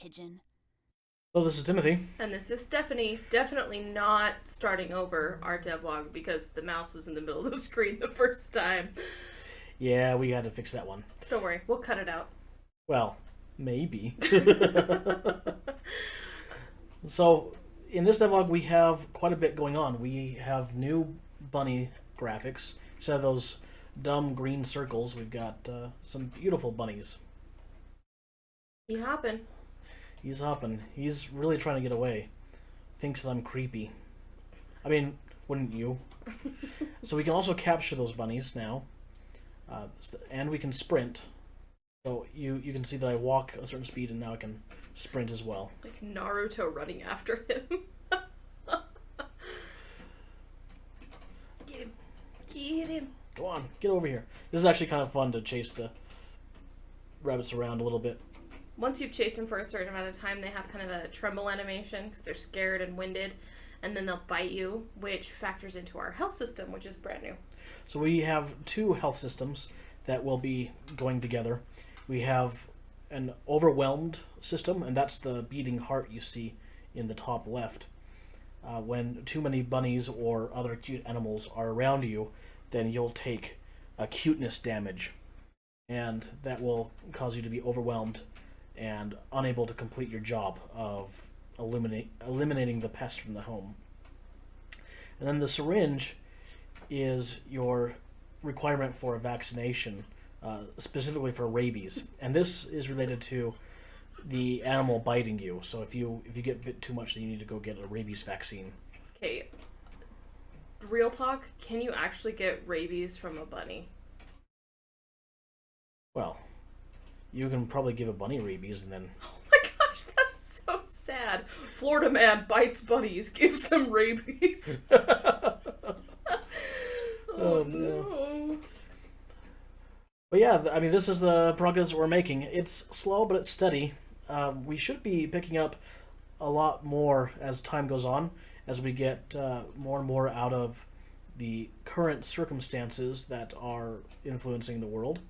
pigeon. Hello, this is Timothy. And this is Stephanie. Definitely not starting over our devlog because the mouse was in the middle of the screen the first time. Yeah, we had to fix that one. Don't worry, we'll cut it out. Well, maybe. So, in this devlog, we have quite a bit going on. We have new bunny graphics. Instead of those dumb green circles, we've got some beautiful bunnies. You hopping? He's hopping. He's really trying to get away. Thinks that I'm creepy. I mean, wouldn't you? So we can also capture those bunnies now. And we can sprint. So you can see that I walk a certain speed and now I can sprint as well. Like Naruto running after him. Get him. Get him. Go on, get over here. This is actually kind of fun to chase the rabbits around a little bit. Once you've chased them for a certain amount of time, they have kind of a tremble animation because they're scared and winded, and then they'll bite you, which factors into our health system, which is brand new. So we have two health systems that will be going together. We have an overwhelmed system, and that's the beating heart you see in the top left. When too many bunnies or other cute animals are around you, then you'll take a cuteness damage, and that will cause you to be overwhelmed and unable to complete your job of eliminating the pest from the home. And then the syringe is your requirement for a vaccination, specifically for rabies. And this is related to the animal biting you. So if you get bit too much, then you need to go get a rabies vaccine. Okay, real talk, can you actually get rabies from a bunny? Well, you can probably give a bunny rabies and then... Oh my gosh, that's so sad. Florida man bites bunnies, gives them rabies. Oh no. But yeah, I mean, this is the progress we're making. It's slow, but it's steady. We should be picking up a lot more as time goes on, as we get more and more out of the current circumstances that are influencing the world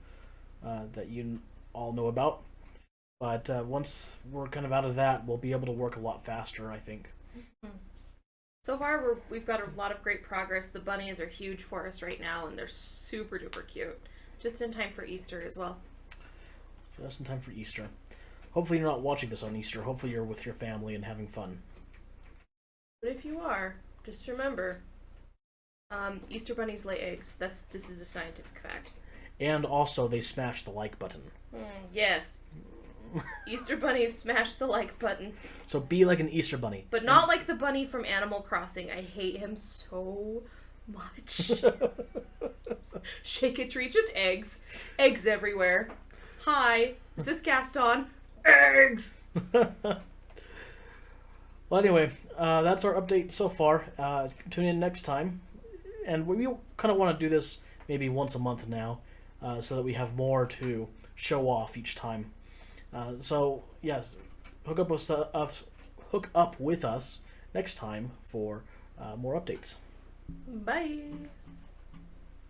that you all know about. But once we're kind of out of that, we'll be able to work a lot faster, I think. So far, we've got a lot of great progress. The bunnies are huge for us right now, and they're super duper cute. Just in time for Easter as well. Just in time for Easter. Hopefully you're not watching this on Easter. Hopefully you're with your family and having fun. But if you are, just remember, Easter bunnies lay eggs. This is a scientific fact. And also, they smash the like button. Yes. Easter bunnies smash the like button. So be like an Easter bunny. But not like the bunny from Animal Crossing. I hate him so much. Shake a tree, just eggs. Eggs everywhere. Hi, is this Gaston? Eggs! Well, anyway, that's our update so far. Tune in next time. And we kind of want to do this maybe once a month now, so that we have more to show off each time. So, yes, hook up with us next time for more updates. Bye!